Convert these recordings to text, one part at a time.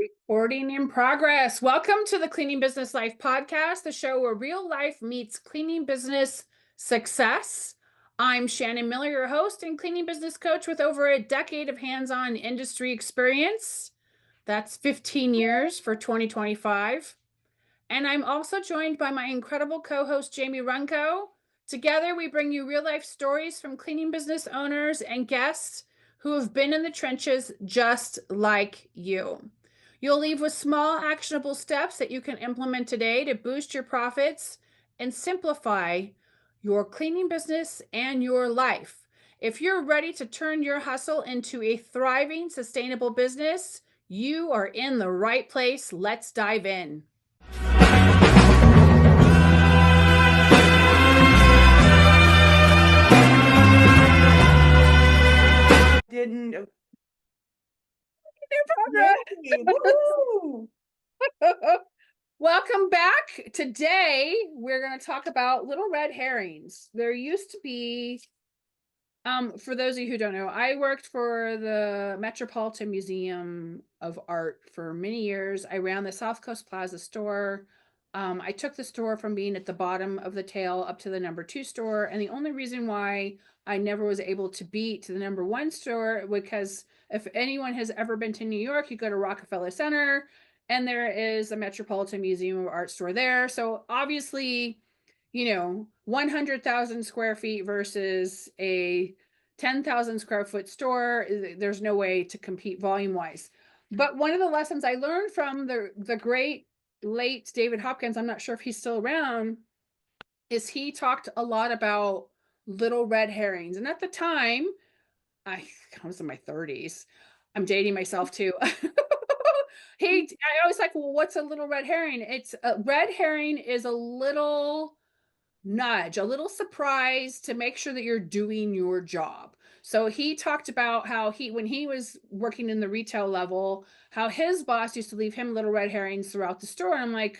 Recording in progress. Welcome to the Cleaning Business Life podcast, the show where real life meets cleaning business success. I'm Shannon Miller, your host and cleaning business coach with over a decade of hands-on industry experience. That's 15 years for 2025. And I'm also joined by my incredible co-host, Jamie Runco. Together, we bring you real life stories from cleaning business owners and guests who have been in the trenches just like you. You'll leave with small, actionable steps that you can implement today to boost your profits and simplify your cleaning business and your life. If you're ready to turn your hustle into a thriving, sustainable business, you are in the right place. Let's dive in. Didn't Woo! Welcome back. Today we're going to talk about little red herrings. There used to be, for those of you who don't know, I worked for the Metropolitan Museum of Art for many years. I ran the South Coast Plaza store. I took the store from being at the bottom of the tail up to the number 2 store. And the only reason why I never was able to beat to the number 1 store, because if anyone has ever been to New York, you go to Rockefeller Center and there is a Metropolitan Museum of Art store there. So obviously, 100,000 square feet versus a 10,000 square foot store, there's no way to compete volume wise. But one of the lessons I learned from the great late David Hopkins, I'm not sure if he's still around, is he talked a lot about little red herrings. And at the time, I was in my 30s. I'm dating myself too. I was like, well, what's a little red herring? It's a red herring is a little nudge, a little surprise to make sure that you're doing your job. So he talked about how when he was working in the retail level, how his boss used to leave him little red herrings throughout the store. And I'm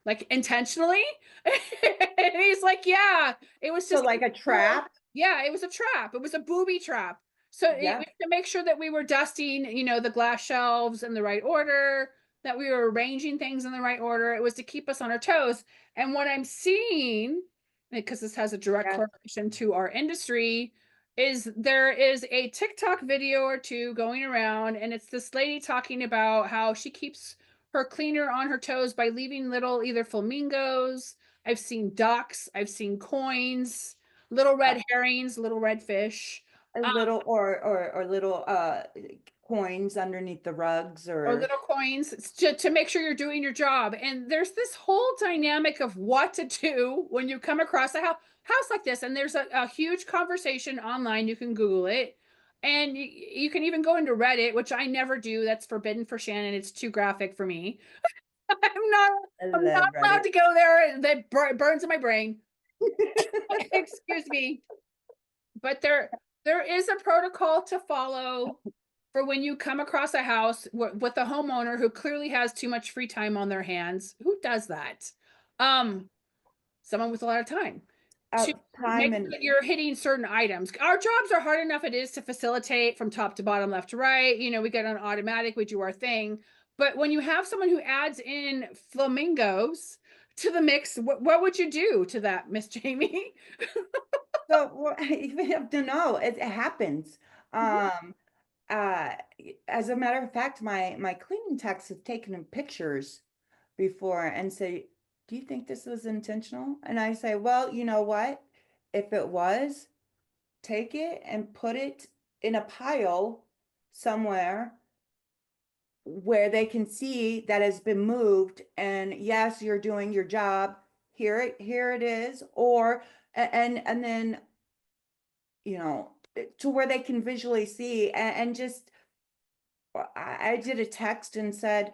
like intentionally? And he's like, yeah, it was just like a trap. Yeah, it was a trap. It was a booby trap. So Yeah. to make sure that we were dusting, the glass shelves in the right order, that we were arranging things in the right order. It was to keep us on our toes. And what I'm seeing, because this has a direct correlation to our industry, is there is a TikTok video or two going around, and it's this lady talking about how she keeps her cleaner on her toes by leaving little either flamingos. I've seen ducks. I've seen coins, little red herrings, little red fish. A little or little coins underneath the rugs Or little coins to make sure you're doing your job. And there's this whole dynamic of what to do when you come across a house like this. And there's a huge conversation online. You can Google it. And you can even go into Reddit, which I never do. That's forbidden for Shannon. It's too graphic for me. I'm not allowed to go there. That burns in my brain. Excuse me. But there is a protocol to follow for when you come across a house with a homeowner who clearly has too much free time on their hands. Who does that? Someone with a lot of time. To make sure that you're hitting certain items. Our jobs are hard enough it is to facilitate from top to bottom, left to right. We get on automatic, we do our thing. But when you have someone who adds in flamingos to the mix, what would you do to that, Miss Jamie? So you have to know it happens. As a matter of fact, my cleaning techs have taken pictures before and say, do you think this was intentional? And I say, well, you know what? If it was, take it and put it in a pile somewhere where they can see that has been moved. And yes, you're doing your job. Here it is. Or, and then, to where they can visually see and just, I did a text and said,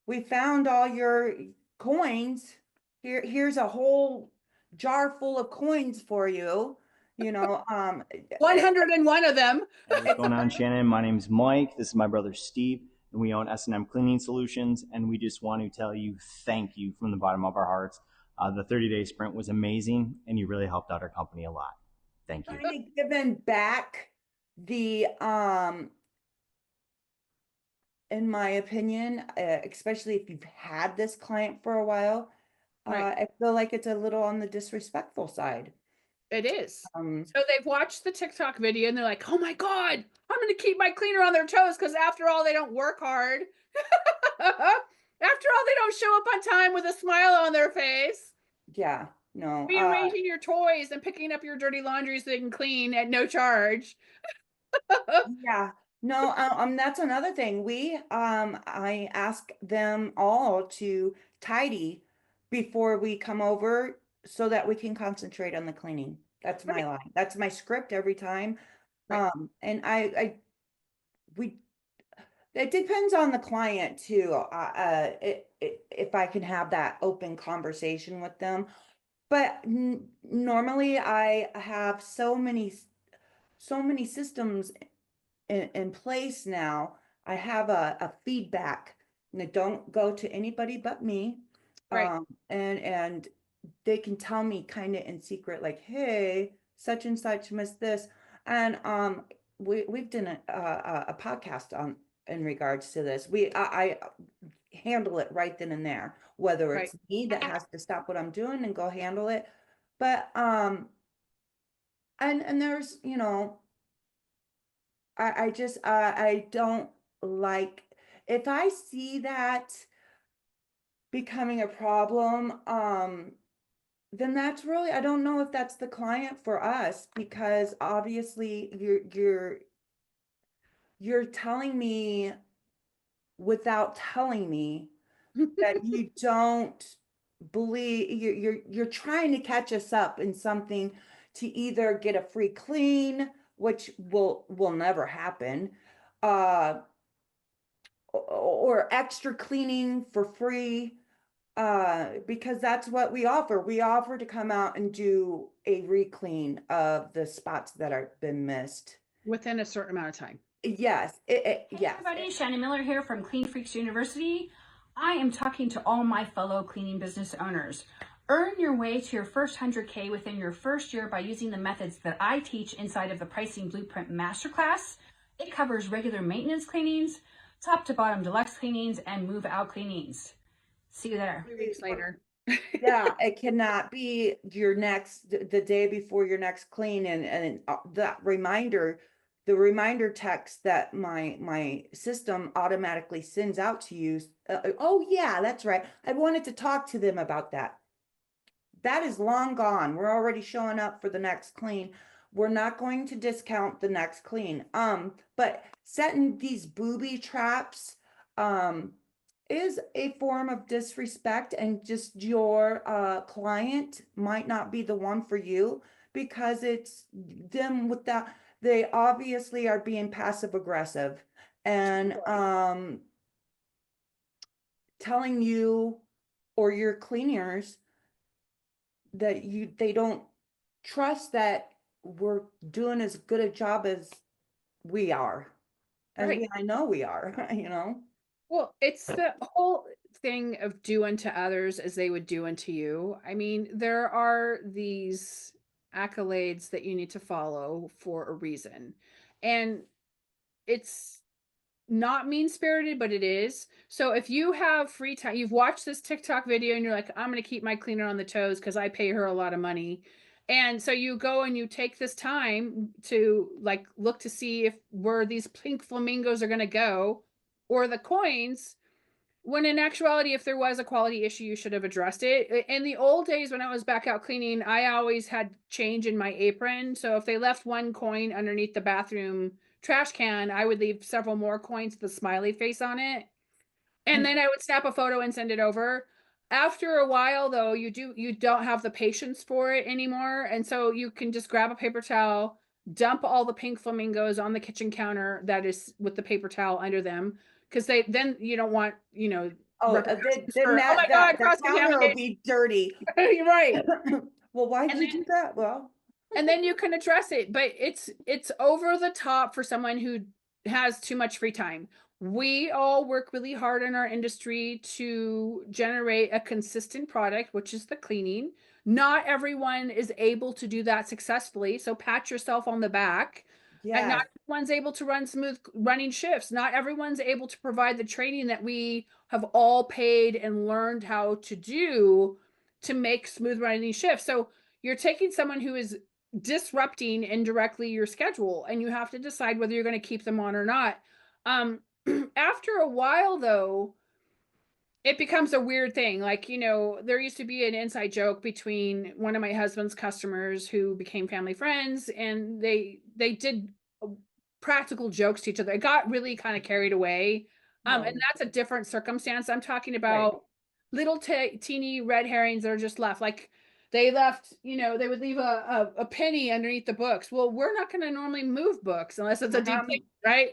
we found all your coins. Here's a whole jar full of coins for you. 101 of them. What's going on, Shannon? My name is Mike. This is my brother Steve, and we own S&M Cleaning Solutions. And we just want to tell you thank you from the bottom of our hearts. The 30-day sprint was amazing, and you really helped out our company a lot. Thank you. Finally given back the in my opinion, especially if you've had this client for a while, Right. I feel like it's a little on the disrespectful side. It is. Um, So they've watched the TikTok video and they're like, oh my God, I'm going to keep my cleaner on their toes because after all, they don't work hard. After all, they don't show up on time with a smile on their face. yeah, no, Rearranging your toys and picking up your dirty laundry so they can clean at no charge. yeah, no, that's another thing. I ask them all to tidy before we come over so that we can concentrate on the cleaning. That's my Right. line. That's my script every time. Right. And we, it depends on the client too. If I can have that open conversation with them. But normally I have so many systems in place now. I have a feedback and they don't go to anybody but me. Right. And they can tell me kind of in secret, like, hey, such and such missed this. And we've done a podcast on in regards to this. I handle it right then and there, whether Right. it's me that has to stop what I'm doing and go handle it. But and there's, you know, I just I don't like if I see that becoming a problem, then that's really, I don't know if that's the client for us because obviously you're telling me without telling me that you don't believe you're trying to catch us up in something to either get a free clean, which will never happen, uh, or extra cleaning for free, because that's what we offer. We offer to come out and do a re-clean of the spots that are been missed. Within a certain amount of time. Yes, Hey yes. everybody, Shannon Miller here from Clean Freaks University. I am talking to all my fellow cleaning business owners. Earn your way to your first 100K within your first year by using the methods that I teach inside of the Pricing Blueprint Masterclass. It covers regular maintenance cleanings, top to bottom deluxe cleanings, and move out cleanings. See you there. 3 weeks later. Yeah, it cannot be your next the day before your next clean and that reminder, the reminder text that my system automatically sends out to you. Oh yeah, that's right. I wanted to talk to them about that. That is long gone. We're already showing up for the next clean. We're not going to discount the next clean. But setting these booby traps is a form of disrespect, and just your client might not be the one for you because it's them with that. They obviously are being passive aggressive and telling you or your cleaners that they don't trust that we're doing as good a job as we are. As Right. I know we are, you know. Well, it's the whole thing of do unto others as they would do unto you. I mean, there are these accolades that you need to follow for a reason. And it's not mean spirited, but it is. So if you have free time, you've watched this TikTok video and you're like, I'm going to keep my cleaner on the toes because I pay her a lot of money. And so you go and you take this time to like look to see if where these pink flamingos are going to go or the coins. When in actuality, if there was a quality issue, you should have addressed it. In the old days, when I was back out cleaning, I always had change in my apron. So if they left one coin underneath the bathroom trash can, I would leave several more coins with a smiley face on it. And then I would snap a photo and send it over. After a while, though, you don't have the patience for it anymore. And so you can just grab a paper towel, dump all the pink flamingos on the kitchen counter that is with the paper towel under them. Because then you don't want, Oh, repercussions then for, oh my God, that cross counter will contamination. be dirty. You're right. Well, why'd And you do that? Well, and then you can address it, but it's over the top for someone who has too much free time. We all work really hard in our industry to generate a consistent product, which is the cleaning. Not everyone is able to do that successfully, so pat yourself on the back. And not Yes. everyone's able to run smooth running shifts. Not everyone's able to provide the training that we have all paid and learned how to do to make smooth running shifts. So you're taking someone who is disrupting indirectly your schedule, and you have to decide whether you're going to keep them on or not. After a while, though, it becomes a weird thing. Like, there used to be an inside joke between one of my husband's customers who became family friends, and they did practical jokes to each other. It got really kind of carried away. And No. that's a different circumstance. I'm talking Right. about little teeny red herrings that are just left. Like they left, they would leave a penny underneath the books. Well, we're not going to normally move books unless it's a deep thing, right?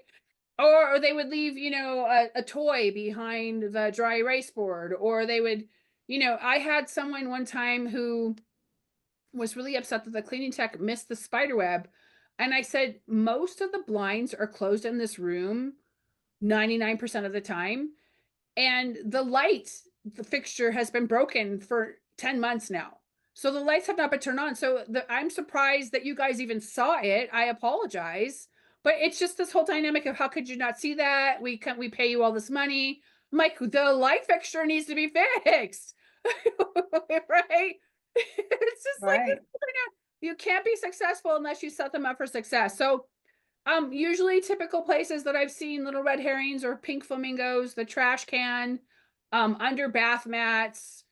Or they would leave, a toy behind the dry erase board, or they would, I had someone one time who was really upset that the cleaning tech missed the spider web. And I said, most of the blinds are closed in this room 99% of the time. And the fixture has been broken for 10 months now. So the lights have not been turned on. So I'm surprised that you guys even saw it. I apologize. But it's just this whole dynamic of how could you not see that? We pay you all this money. I'm like, the light fixture needs to be fixed. Right? It's just like this. Right. You can't be successful unless you set them up for success. So usually typical places that I've seen little red herrings or pink flamingos, the trash can, under bath mats,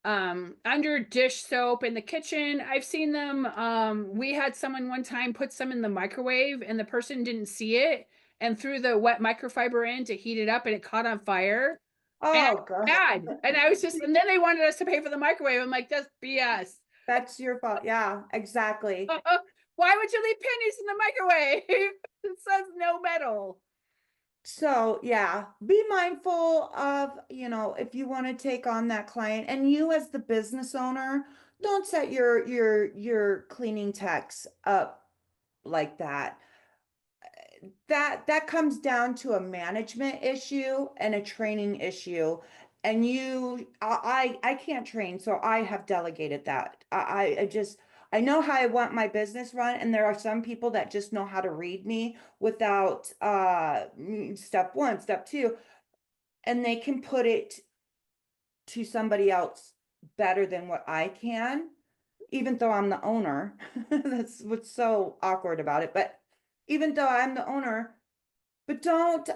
under dish soap in the kitchen. I've seen them. We had someone one time put some in the microwave and the person didn't see it and threw the wet microfiber in to heat it up and it caught on fire. And I Oh, was God. mad. And I was and then they wanted us to pay for the microwave. I'm like, that's BS. That's your fault. Yeah, exactly. Why would you leave pennies in the microwave? It says no metal. So yeah, be mindful of, if you want to take on that client, and you as the business owner, don't set your cleaning techs up like that. That comes down to a management issue and a training issue. And I can't train, so I have delegated that. I know how I want my business run, and there are some people that just know how to read me without step one, step two, and they can put it to somebody else better than what I can, even though I'm the owner. That's what's so awkward about it. But even though I'm the owner, but don't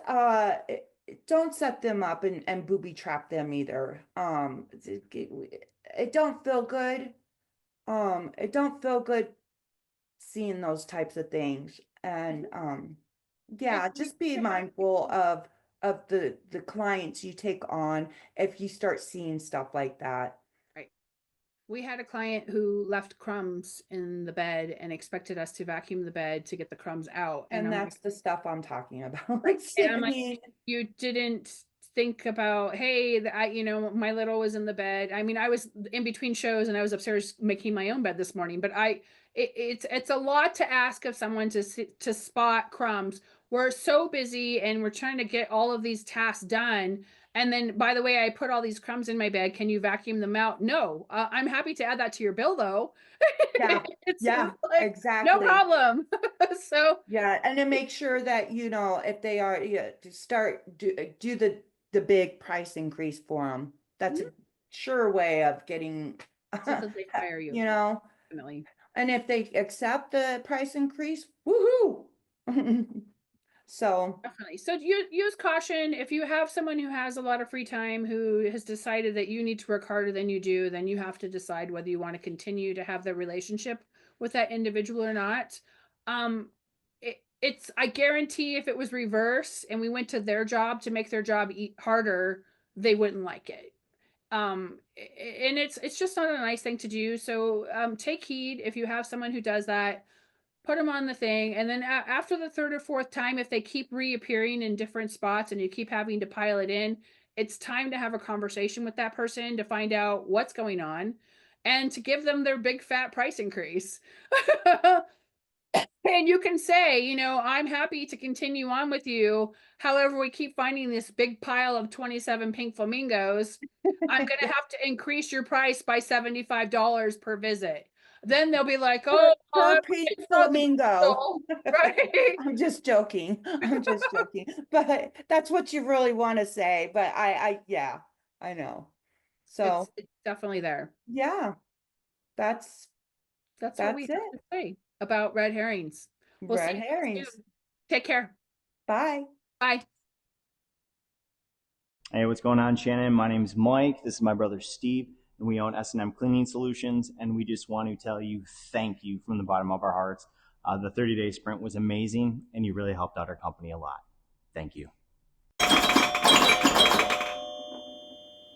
set them up and booby trap them either. It don't feel good. It don't feel good seeing those types of things. And yeah, just be mindful of the clients you take on if you start seeing stuff like that. Right. We had a client who left crumbs in the bed and expected us to vacuum the bed to get the crumbs out. And I'm that's the stuff I'm talking about. and I'm like, you didn't think about, hey, my little was in the bed. I mean, I was in between shows and I was upstairs making my own bed this morning, but it's a lot to ask of someone to spot crumbs. We're so busy and we're trying to get all of these tasks done. And then, by the way, I put all these crumbs in my bed. Can you vacuum them out? No, I'm happy to add that to your bill though. Yeah, It's yeah, like, exactly. no problem. So yeah, and to make sure that if they are, to start do the big price increase for them. That's a sure way of getting, so that they fire you. Definitely. And if they accept the price increase, woohoo! So Definitely. So use caution. If you have someone who has a lot of free time who has decided that you need to work harder than you do, then you have to decide whether you want to continue to have the relationship with that individual or not. I guarantee if it was reverse and we went to their job to make their job eat harder, they wouldn't like it. And it's just not a nice thing to do. So take heed if you have someone who does that. Put them on the thing, and then after the third or fourth time, if they keep reappearing in different spots and you keep having to pile it in, it's time to have a conversation with that person to find out what's going on and to give them their big fat price increase. And you can say, I'm happy to continue on with you. However, we keep finding this big pile of 27 pink flamingos. I'm going to have to increase your price by $75 per visit. then they'll be like, oh, Per Pete Flamingo. right? I'm just joking. I'm just joking. But that's what you really want to say. But yeah, I know. So It's definitely there. yeah, that's That's what we that's have it. to say about red herrings. We'll see Red you herrings. soon. Take care. Bye. Bye. Hey, what's going on, Shannon? My name's Mike. This is my brother Steve, and we own S&M Cleaning Solutions, and we just want to tell you thank you from the bottom of our hearts. The 30-day sprint was amazing, and you really helped out our company a lot. Thank you.